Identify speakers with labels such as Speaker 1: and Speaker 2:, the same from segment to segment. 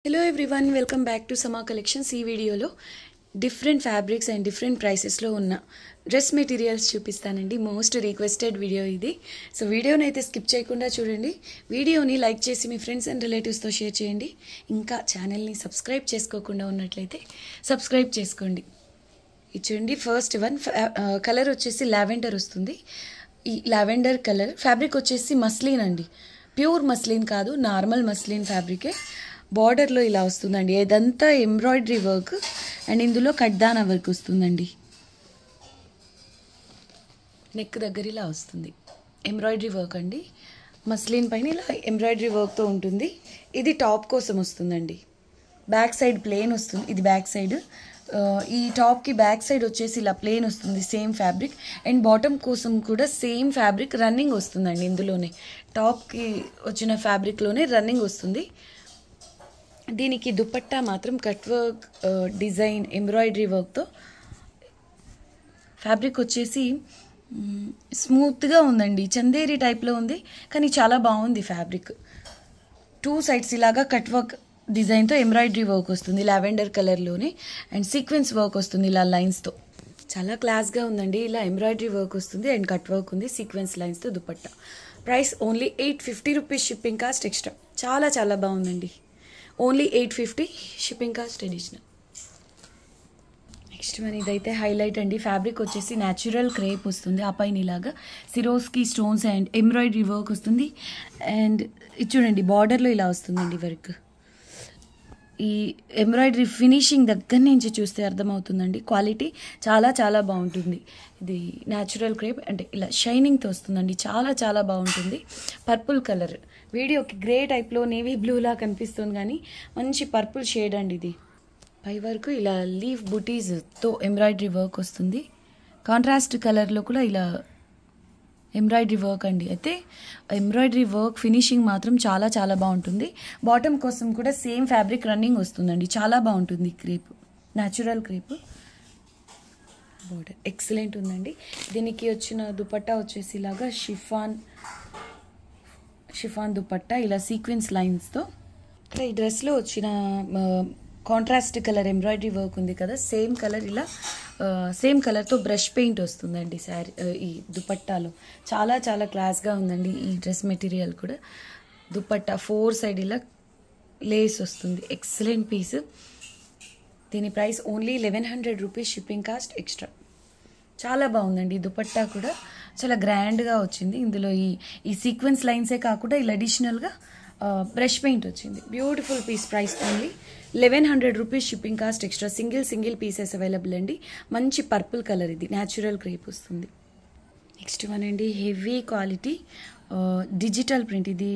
Speaker 1: Hello everyone, welcome back to Sama Collections. ఈ వీడియోలో different fabrics and different ప్రైసెస్లో ఉన్న dress materials చూపిస్తానండి. Most requested video ఇది. So వీడియోని అయితే స్కిప్ చేయకుండా చూడండి. వీడియోని లైక్ చేసి మీ ఫ్రెండ్స్ అండ్ రిలేటివ్స్తో షేర్ చేయండి. ఇంకా ఛానల్ని సబ్స్క్రైబ్ చేసుకోకుండా ఉన్నట్లయితే సబ్స్క్రైబ్ చేసుకోండి. ఇది చూడండి, ఫస్ట్ వన్ కలర్ వచ్చేసి లావెండర్ వస్తుంది. ఈ లావెండర్ కలర్ ఫ్యాబ్రిక్ వచ్చేసి మస్లిన్ అండి, ప్యూర్ మస్లిన్ కాదు, నార్మల్ మస్లిన్ ఫ్యాబ్రికే. బార్డర్లో ఇలా వస్తుందండి, ఇదంతా ఎంబ్రాయిడరీ వర్క్ అండ్ ఇందులో కడ్దానా వర్క్ వస్తుందండి. నెక్ దగ్గర ఇలా వస్తుంది ఎంబ్రాయిడరీ వర్క్ అండి. మస్లిన్ పైన ఇలా ఎంబ్రాయిడరీ వర్క్తో ఉంటుంది. ఇది టాప్ కోసం వస్తుందండి. బ్యాక్ సైడ్ ప్లెయిన్ వస్తుంది, ఇది బ్యాక్ సైడ్. ఈ టాప్కి బ్యాక్ సైడ్ వచ్చేసి ఇలా ప్లెయిన్ వస్తుంది, సేమ్ ఫ్యాబ్రిక్. అండ్ బాటమ్ కోసం కూడా సేమ్ ఫ్యాబ్రిక్ రన్నింగ్ వస్తుందండి. ఇందులోనే టాప్కి వచ్చిన ఫ్యాబ్రిక్లోనే రన్నింగ్ వస్తుంది. దీనికి దుపట్టా మాత్రం కట్ వర్క్ డిజైన్ ఎంబ్రాయిడరీ వర్క్తో. ఫ్యాబ్రిక్ వచ్చేసి స్మూత్గా ఉందండి, చందేరి టైప్లో ఉంది, కానీ చాలా బాగుంది ఫ్యాబ్రిక్. టూ సైడ్స్ ఇలాగా కట్ వర్క్ డిజైన్తో ఎంబ్రాయిడరీ వర్క్ వస్తుంది లావెండర్ కలర్లోనే. అండ్ సీక్వెన్స్ వర్క్ వస్తుంది ఇలా లైన్స్తో. చాలా క్లాస్గా ఉందండి. ఇలా ఎంబ్రాయిడరీ వర్క్ వస్తుంది అండ్ కట్ వర్క్ ఉంది సీక్వెన్స్ లైన్స్తో dupatta. Price only 850 rupees, shipping cost extra. చాలా చాలా బాగుందండి. Only 850 shipping cost additional. Next మన ఇదైతే హైలైట్ అండి. ఫ్యాబ్రిక్ వచ్చేసి న్యాచురల్ క్రేప్ వస్తుంది. ఆ పైన ఇలాగా Swarovski stones and embroidery work వస్తుంది. అండ్ ఇది చూడండి, బార్డర్లో ఇలా వస్తుందండి వర్క్. ఈ ఎంబ్రాయిడరీ ఫినిషింగ్ దగ్గర నుంచి చూస్తే అర్థమవుతుందండి, క్వాలిటీ చాలా చాలా బాగుంటుంది. ఇది న్యాచురల్ క్రేప్ అంటే ఇలా షైనింగ్తో వస్తుందండి, చాలా చాలా బాగుంటుంది. పర్పుల్ కలర్, వీడియోకి గ్రే టైప్లో నేవీ బ్లూలా కనిపిస్తుంది కానీ మంచి పర్పుల్ షేడ్ అండి ఇది. పై వరకు ఇలా లీఫ్ బుటీస్తో ఎంబ్రాయిడరీ వర్క్ వస్తుంది. కాంట్రాస్ట్ కలర్లో కూడా ఇలా ఎంబ్రాయిడరీ వర్క్ అండి. అయితే ఎంబ్రాయిడరీ వర్క్ ఫినిషింగ్ మాత్రం చాలా చాలా బాగుంటుంది. బాటమ్ కోసం కూడా సేమ్ ఫ్యాబ్రిక్ రన్నింగ్ వస్తుందండి, చాలా బాగుంటుంది. Crepe, natural crepe. Border excellent ఉందండి. దీనికి వచ్చిన దుపట్టా వచ్చేసి ఇలాగా షిఫాన్ దుపట్టా, ఇలా సీక్వెన్స్ లైన్స్తో. ఈ డ్రెస్లో వచ్చిన కాంట్రాస్ట్ కలర్ ఎంబ్రాయిడరీ వర్క్ ఉంది కదా, సేమ్ కలర్ ఇలా సేమ్ కలర్తో బ్రష్ పెయింట్ వస్తుందండి శారీ ఈ దుపట్టాలో. చాలా చాలా క్లాస్గా ఉందండి ఈ డ్రెస్ మెటీరియల్ కూడా. దుపట్టా 4 సైడ్ ఇలా లేస్ వస్తుంది, ఎక్సలెంట్ పీస్. దీని price only 1100 rupees, shipping cost extra. చాలా బాగుందండి. దుపట్టా కూడా చాలా గ్రాండ్గా వచ్చింది. ఇందులో ఈ సీక్వెన్స్ లైన్సే కాకుండా ఇలా అడిషనల్గా బ్రష్ పెయింట్ వచ్చింది. Beautiful piece. Price only 1100 rupees, shipping cost extra. Single pieces available అండి. మంచి పర్పుల్ కలర్, ఇది న్యాచురల్ క్రేప్ వస్తుంది. నెక్స్ట్ వన్ అండి, హెవీ క్వాలిటీ డిజిటల్ ప్రింట్. ఇది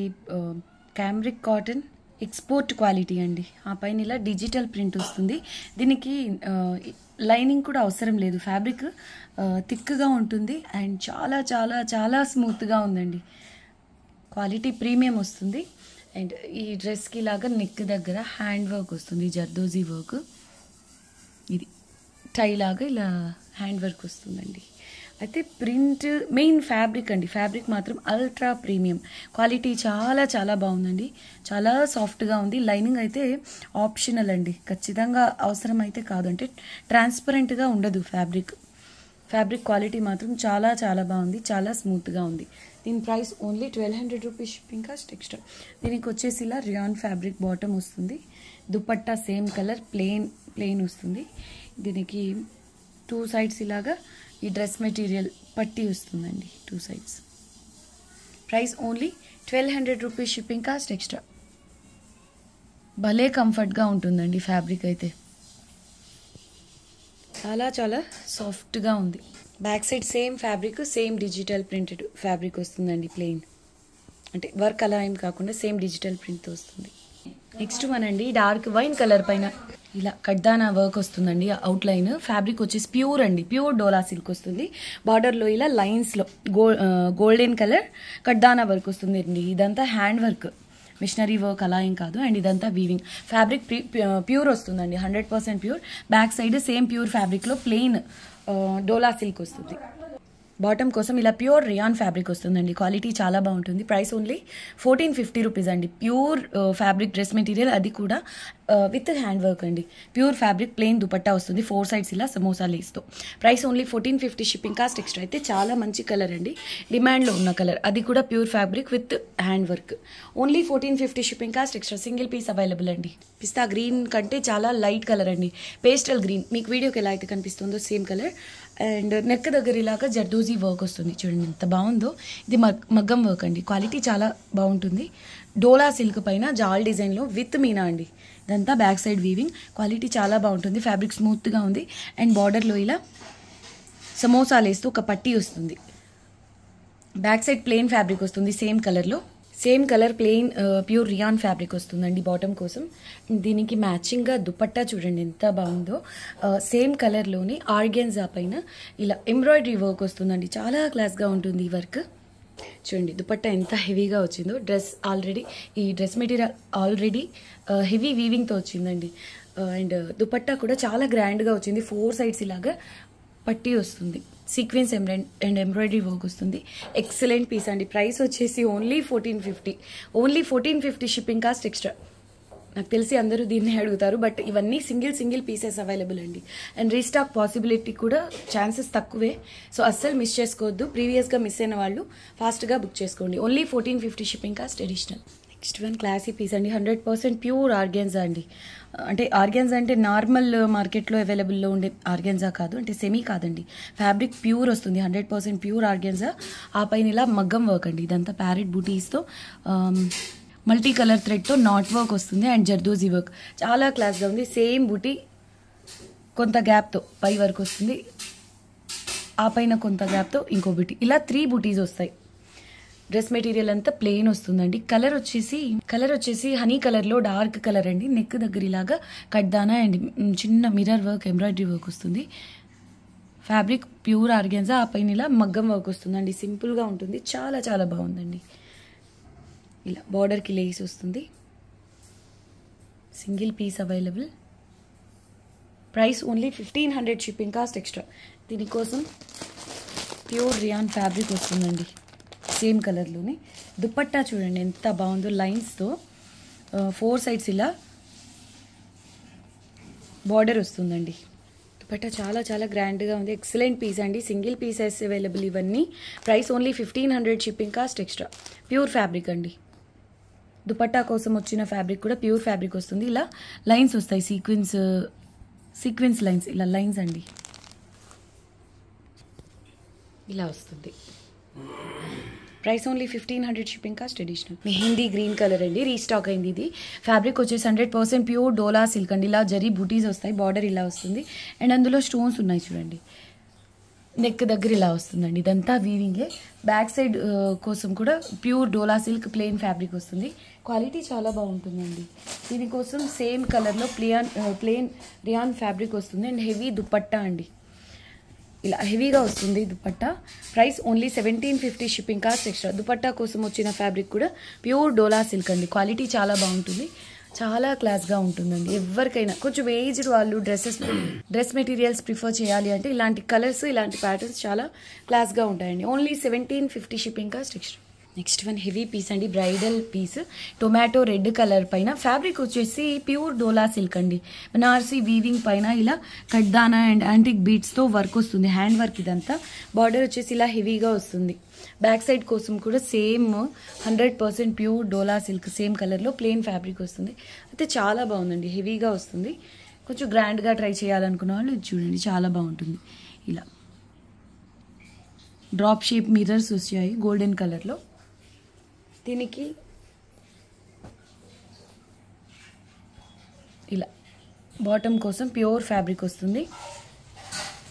Speaker 1: క్యామ్రిక్ కాటన్ ఎక్స్పోర్ట్ క్వాలిటీ అండి. ఆ పైన ఇలా డిజిటల్ ప్రింట్ వస్తుంది. దీనికి లైనింగ్ కూడా అవసరం లేదు. ఫ్యాబ్రిక్ థిక్గా ఉంటుంది అండ్ చాలా చాలా చాలా స్మూత్గా ఉందండి. క్వాలిటీ ప్రీమియం వస్తుంది. అండ్ ఈ డ్రెస్కి లాగా నెక్ దగ్గర హ్యాండ్ వర్క్ వస్తుంది, జర్దోజీ వర్క్. ఇది టై లాగా ఇలా హ్యాండ్ వర్క్ వస్తుందండి. అయితే ప్రింట్ మెయిన్ ఫ్యాబ్రిక్ అండి. ఫ్యాబ్రిక్ మాత్రం అల్ట్రా ప్రీమియం క్వాలిటీ, చాలా చాలా బాగుందండి. చాలా సాఫ్ట్గా ఉంది. లైనింగ్ అయితే ఆప్షనల్ అండి, ఖచ్చితంగా అవసరం అయితే కాదు. అంటే ట్రాన్స్పరెంట్గా ఉండదు ఫ్యాబ్రిక్. ఫ్యాబ్రిక్ క్వాలిటీ మాత్రం చాలా చాలా బాగుంది, చాలా స్మూత్గా ఉంది. దీని price only 1200 rupees, shipping cost extra. దీనికి వచ్చేసి ఇలా రియాన్ ఫ్యాబ్రిక్ బాటమ్ వస్తుంది. దుపట్టా సేమ్ కలర్ ప్లెయిన్ వస్తుంది. దీనికి 2 సైడ్స్ ఇలాగా ఈ డ్రెస్ మెటీరియల్ పట్టి వస్తుందండి, 2 sides. Price only 1200 rupees, shipping cost extra. భలే కంఫర్ట్గా ఉంటుందండి ఫ్యాబ్రిక్ అయితే. చాలా చాలా సాఫ్ట్గా ఉంది. Back side same fabric, same digital printed fabric వస్తుందండి. ప్లెయిన్ అంటే వర్క్ అలా ఏం కాకుండా సేమ్ డిజిటల్ ప్రింట్తో వస్తుంది. నెక్స్ట్ వన్ అండి, డార్క్ వైన్ కలర్ పైన ఇలా కడ్దానా వర్క్ వస్తుందండి. అవుట్లైన్ ఫ్యాబ్రిక్ వచ్చేసి ప్యూర్ అండి, ప్యూర్ డోలా సిల్క్ వస్తుంది. బార్డర్లో ఇలా లైన్స్లో గోల్డెన్ కలర్ కడ్దానా వర్క్ వస్తుంది అండి. ఇదంతా హ్యాండ్ వర్క్, మిషనరీ వర్క్ అలా ఏం కాదు. అండ్ ఇదంతా వీవింగ్. ఫ్యాబ్రిక్ ప్యూర్ వస్తుందండి, 100% pure. Back side same pure ఫ్యాబ్రిక్లో ప్లెయిన్ డోలా సిల్క్ వస్తుంది. బాటమ్ కోసం ఇలా ప్యూర్ రియాన్ ఫ్యాబ్రిక్ వస్తుందండి. క్వాలిటీ చాలా బాగుంటుంది. ప్రైస్ ఓన్లీ 1450 రూపీస్ అండి. ప్యూర్ ఫ్యాబ్రిక్ డ్రెస్ మెటీరియల్, అది కూడా విత్ హ్యాండ్ వర్క్ అండి. ప్యూర్ ఫ్యాబ్రిక్ ప్లెయిన్ దుపట్టా వస్తుంది 4 సైడ్స్ ఇలా సమోసా లేస్తో. Price only 1450. Shipping cost extra. అయితే చాలా మంచి కలర్ అండి, డిమాండ్లో ఉన్న కలర్, అది కూడా pure fabric with hand work. Only 1450 shipping cost extra. Single piece available అండి. పిస్తా గ్రీన్ కంటే చాలా లైట్ కలర్ అండి, పేస్టల్ గ్రీన్. మీకు వీడియోకి ఎలా అయితే కనిపిస్తుందో సేమ్ కలర్. అండ్ నెక్ దగ్గర ఇలాగా జర్దోజీ వర్క్ వస్తుంది, చూడండి ఎంత బాగుందో. ఇది మగ్గం వర్క్ అండి, క్వాలిటీ చాలా బాగుంటుంది. డోలా సిల్క్ పైన జాల్ డిజైన్లో విత్ మీనా అండి. ఇదంతా బ్యాక్ సైడ్ వీవింగ్, క్వాలిటీ చాలా బాగుంటుంది. ఫ్యాబ్రిక్ స్మూత్గా ఉంది. అండ్ బార్డర్లో ఇలా సమోసా లేస్తూ ఒక పట్టీ వస్తుంది. బ్యాక్ సైడ్ ప్లెయిన్ ఫ్యాబ్రిక్ వస్తుంది సేమ్ కలర్లో. Same colour plain pure rayon fabric వస్తుందండి బాటమ్ కోసం. దీనికి మ్యాచింగ్గా దుపట్టా చూడండి ఎంత బాగుందో. సేమ్ కలర్లోని ఆర్గెన్జా పైన ఇలా ఎంబ్రాయిడరీ వర్క్ వస్తుందండి, చాలా క్లాస్గా ఉంటుంది ఈ వర్క్. చూడండి దుపట్టా ఎంత హెవీగా వచ్చిందో. ఈ డ్రెస్ మెటీరియల్ ఆల్రెడీ హెవీ వీవింగ్తో వచ్చిందండి. అండ్ దుపట్టా కూడా చాలా గ్రాండ్గా వచ్చింది. 4 సైడ్స్ ఇలాగా పట్టీ వస్తుంది, సీక్వెన్స్ అండ్ ఎంబ్రాయిడరీ వర్క్ వస్తుంది. ఎక్సలెంట్ పీస్ అండి. ప్రైస్ వచ్చేసి only 1450. Only 1450 shipping cost extra. నాకు తెలిసి అందరూ దీన్ని అడుగుతారు, బట్ ఇవన్నీ సింగిల్ పీసెస్ అవైలబుల్ అండి. అండ్ రీస్టాక్ పాసిబిలిటీ కూడా ఛాన్సెస్ తక్కువే, సో అస్సలు మిస్ చేసుకోవద్దు. ప్రీవియస్గా మిస్ అయిన వాళ్ళు ఫాస్ట్గా బుక్ చేసుకోండి. Only 1450 shipping cost additional. Next one classy piece అండి, 100% ప్యూర్ ఆర్గెన్జా అండి. అంటే ఆర్గెన్జా అంటే నార్మల్ మార్కెట్లో అవైలబుల్లో ఉండే ఆర్గెన్జా కాదు, అంటే సెమీ కాదండి. ఫ్యాబ్రిక్ ప్యూర్ వస్తుంది, 100% ప్యూర్ ఆర్గెన్జా. ఆ పైన ఇలా మగ్గం వర్క్ అండి. ఇదంతా ప్యారెట్ బూటీస్తో మల్టీ కలర్ థ్రెడ్తో నాట్ వర్క్ వస్తుంది. అండ్ జర్దోజీ వర్క్ చాలా క్లాస్గా ఉంది. సేమ్ బూటీ కొంత గ్యాప్తో పై వర్క్ వస్తుంది, ఆ పైన కొంత గ్యాప్తో ఇంకో బూటీ, ఇలా 3 బూటీస్ వస్తాయి. డ్రెస్ మెటీరియల్ అంతా ప్లెయిన్ వస్తుందండి. కలర్ వచ్చేసి హనీ కలర్లో డార్క్ కలర్ అండి. నెక్ దగ్గర ఇలాగా కడ్దానా అండ్ చిన్న మిర్రర్ వర్క్ ఎంబ్రాయిడరీ వర్క్ వస్తుంది. ఫ్యాబ్రిక్ ప్యూర్ ఆర్గెన్జా, ఆ పైన ఇలా మగ్గం వర్క్ వస్తుందండి. సింపుల్గా ఉంటుంది, చాలా చాలా బాగుందండి. ఇలా బార్డర్కి లేస్ వస్తుంది. Single piece available. Price only 1500 shipping cost extra. దీనికోసం ప్యూర్ రియాన్ ఫ్యాబ్రిక్ వస్తుందండి సేమ్ కలర్లోనే. దుపట్టా చూడండి ఎంత బాగుందో, లైన్స్తో 4 సైడ్స్ ఇలా బార్డర్ వస్తుందండి. దుపట్టా చాలా చాలా గ్రాండ్గా ఉంది. ఎక్సలెంట్ పీస్ అండి. సింగిల్ పీసెస్ అవైలబుల్ ఇవన్నీ. Price only 1500 shipping cost extra. Pure fabric అండి. దుపట్టా కోసం వచ్చిన ఫ్యాబ్రిక్ కూడా ప్యూర్ ఫ్యాబ్రిక్ వస్తుంది. ఇలా లైన్స్ వస్తాయి, సీక్వెన్స్ లైన్స్, ఇలా లైన్స్ అండి ఇలా వస్తుంది. Price only 1500 shipping cost additional. Mehndi green colour అండి, రీస్టాక్ అయింది. ఇది ఫ్యాబ్రిక్ వచ్చేసి 100% ప్యూర్ డోలా సిల్క్ అండి. ఇలా జరీ బూటీస్ వస్తాయి, బార్డర్ ఇలా వస్తుంది. అండ్ అందులో స్టోన్స్ ఉన్నాయి చూడండి. నెక్ దగ్గర ఇలా వస్తుందండి. ఇదంతా వీవింగే. బ్యాక్ సైడ్ కోసం కూడా pure dola silk plain fabric వస్తుంది. క్వాలిటీ చాలా బాగుంటుందండి. దీనికోసం సేమ్ కలర్లో ప్లెయిన్ రియాన్ ఫ్యాబ్రిక్ వస్తుంది. అండ్ హెవీ దుపట్టా అండి, ఇలా హెవీగా వస్తుంది dupatta. Price only 1750 shipping cost extra. Dupatta కోసం వచ్చిన ఫ్యాబ్రిక్ కూడా ప్యూర్ డోలా సిల్క్ అండి. క్వాలిటీ చాలా బాగుంటుంది, చాలా క్లాస్గా ఉంటుందండి. ఎవరికైనా కొంచెం ఏజ్డ్ వాళ్ళు డ్రెస్ మెటీరియల్స్ ప్రిఫర్ చేయాలి అంటే ఇలాంటి కలర్స్, ఇలాంటి ప్యాటర్న్స్ చాలా క్లాస్గా ఉంటాయండి. Only 1750 shipping cost extra. Next one heavy piece అండి, bridal piece. Tomato red colour పైన ఫ్యాబ్రిక్ వచ్చేసి ప్యూర్ డోలా సిల్క్ అండి. బనారసి వీవింగ్ పైన ఇలా కడ్దానా అండ్ యాంటిక్ బీట్స్తో వర్క్ వస్తుంది, హ్యాండ్ వర్క్. ఇదంతా బార్డర్ వచ్చేసి ఇలా హెవీగా వస్తుంది. బ్యాక్ సైడ్ కోసం కూడా same 100% pure dola silk same కలర్లో ప్లెయిన్ ఫ్యాబ్రిక్ వస్తుంది. అయితే చాలా బాగుందండి, హెవీగా వస్తుంది. కొంచెం గ్రాండ్గా ట్రై చేయాలనుకున్న వాళ్ళు ఇది చూడండి, చాలా బాగుంటుంది. ఇలా డ్రాప్ షేప్ మిర్రర్స్ వచ్చాయి గోల్డెన్ కలర్లో. దీనికి ఇలా బాటమ్ కోసం ప్యూర్ ఫ్యాబ్రిక్ వస్తుంది.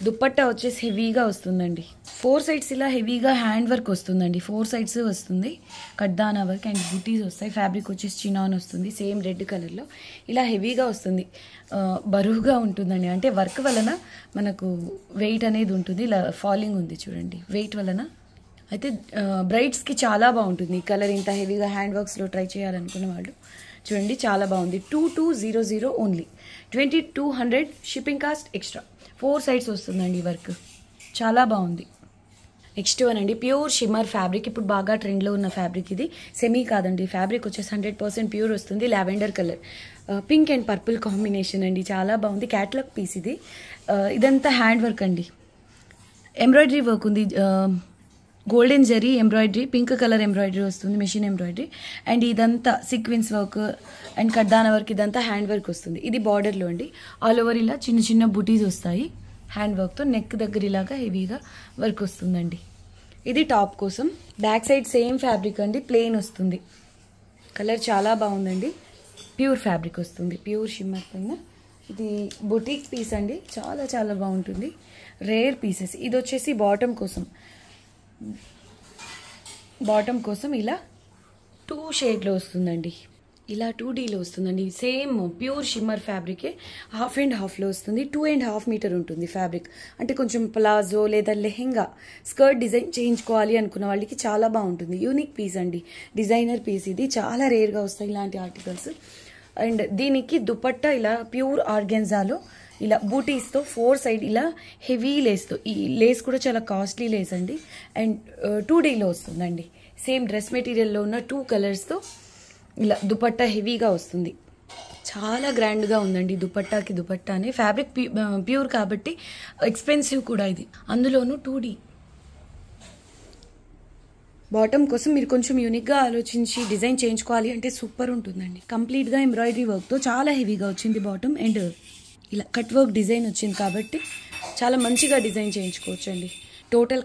Speaker 1: దుపట్టా వచ్చేసి హెవీగా వస్తుందండి. 4 సైడ్స్ ఇలా హెవీగా హ్యాండ్ వర్క్ వస్తుందండి. 4 సైడ్స్ వస్తుంది, కడ్దానా వర్క్ అండ్ బుటీస్ వస్తాయి. ఫ్యాబ్రిక్ వచ్చేసి చినాన్ వస్తుంది, సేమ్ రెడ్ కలర్లో. ఇలా హెవీగా వస్తుంది, బరువుగా ఉంటుందండి. అంటే వర్క్ వలన మనకు వెయిట్ అనేది ఉంటుంది. ఇలా ఫాలింగ్ ఉంది చూడండి వెయిట్ వలన. అయితే బ్రైడ్స్కి చాలా బాగుంటుంది ఈ కలర్. ఇంత హెవీగా హ్యాండ్ వర్క్స్లో ట్రై చేయాలనుకున్న వాళ్ళు చూడండి, చాలా బాగుంది. 2200 only, 2200 shipping cost extra. 4 sides వస్తుందండి ఈ వర్క్, చాలా బాగుంది. నెక్స్ట్ వన్ అండి, ప్యూర్ షిమ్మర్ ఫ్యాబ్రిక్. ఇప్పుడు బాగా ట్రెండ్లో ఉన్న ఫ్యాబ్రిక్ ఇది. సెమీ కాదండి, ఫ్యాబ్రిక్ వచ్చేసి 100% ప్యూర్ వస్తుంది. Lavender colour, pink and purple combination అండి, చాలా బాగుంది. క్యాట్లాగ్ పీస్ ఇది. ఇదంతా హ్యాండ్ వర్క్ అండి, ఎంబ్రాయిడరీ వర్క్ ఉంది. Golden zari embroidery, pink colour embroidery వస్తుంది, మెషిన్ ఎంబ్రాయిడరీ. అండ్ ఇదంతా సీక్వెన్స్ వర్క్ అండ్ కడ్దాన వర్క్, ఇదంతా హ్యాండ్ వర్క్ వస్తుంది. ఇది బార్డర్లో అండి, ఆల్ ఓవర్ ఇలా చిన్న చిన్న బుటీస్ వస్తాయి హ్యాండ్ వర్క్తో. నెక్ దగ్గర ఇలాగా హెవీగా వర్క్ వస్తుందండి. ఇది టాప్ కోసం. బ్యాక్ సైడ్ సేమ్ ఫ్యాబ్రిక్ అండి, ప్లెయిన్ వస్తుంది. కలర్ చాలా బాగుందండి, ప్యూర్ ఫ్యాబ్రిక్ వస్తుంది, ప్యూర్ షిమ్మర్ పైన. ఇది బొటిక్ పీస్ అండి, చాలా చాలా బాగుంటుంది, రేర్ పీసెస్. ఇది వచ్చేసి బాటమ్ కోసం ఇలా 2 షేడ్లో వస్తుందండి, ఇలా 2Dలో వస్తుందండి. సేమ్ ప్యూర్ షిమ్మర్ ఫ్యాబ్రికే, హాఫ్ అండ్ హాఫ్లో వస్తుంది. 2.5 మీటర్ ఉంటుంది ఫ్యాబ్రిక్. అంటే కొంచెం ప్లాజో లేదా లెహెంగా స్కర్ట్ డిజైన్ చేయించుకోవాలి అనుకున్న వాళ్ళకి చాలా బాగుంటుంది. యూనిక్ పీస్ అండి, డిజైనర్ పీస్ ఇది. చాలా రేర్గా వస్తాయి ఇలాంటి ఆర్టికల్స్. అండ్ దీనికి దుపట్టా ఇలా ప్యూర్ ఆర్గెన్జాలో ఇలా బూటీస్తో 4 సైడ్ ఇలా హెవీ లేస్తో. ఈ లేస్ కూడా చాలా కాస్ట్లీ లేస్ అండి. అండ్ 2Dలో వస్తుందండి. సేమ్ డ్రెస్ మెటీరియల్లో ఉన్న 2 కలర్స్తో ఇలా దుపట్టా హెవీగా వస్తుంది. చాలా గ్రాండ్గా ఉందండి దుపట్టాకి దుపట్టానే. ఫ్యాబ్రిక్ ప్యూర్ కాబట్టి ఎక్స్పెన్సివ్ కూడా ఇది. అందులోనూ 2D. బాటమ్ కోసం మీరు కొంచెం యూనిక్గా ఆలోచించి డిజైన్ చేయించుకోవాలి అంటే సూపర్ ఉంటుందండి. కంప్లీట్గా ఎంబ్రాయిడరీ వర్క్తో చాలా హెవీగా వచ్చింది బాటమ్. అండ్ ఇలా కట్ వర్క్ డిజైన్ వచ్చింది కాబట్టి చాలా మంచిగా డిజైన్ చేయించుకోవచ్చు అండి. టోటల్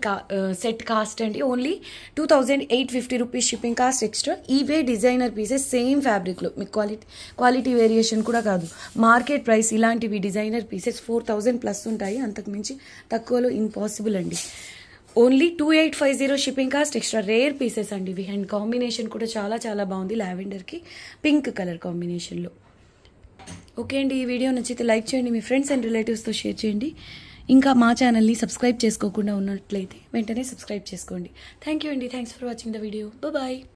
Speaker 1: సెట్ కాస్ట్ అండి only 2850 rupees, shipping cost extra. ఇవే డిజైనర్ పీసెస్ సేమ్ ఫ్యాబ్రిక్లో, మీకు క్వాలిటీ వేరియేషన్ కూడా కాదు. మార్కెట్ ప్రైస్ ఇలాంటివి డిజైనర్ పీసెస్ 4000 ప్లస్ ఉంటాయి, అంతకు మించి తక్కువలో ఇంపాసిబుల్ అండి. Only 2850 shipping cost extra. Rare pieces అండి ఇవి. అండ్ కాంబినేషన్ కూడా చాలా చాలా బాగుంది, లావెండర్కి పింక్ కలర్ కాంబినేషన్లో. ఓకే అండి, ఈ వీడియో నచ్చితే లైక్ చేయండి, మీ ఫ్రెండ్స్ అండ్ రిలేటివ్స్తో షేర్ చేయండి. ఇంకా మా ఛానల్ని సబ్స్క్రైబ్ చేసుకోకుండా ఉన్నట్లయితే వెంటనే సబ్స్క్రైబ్ చేసుకోండి. థ్యాంక్ యూ అండి, thanks for watching the video. Bye.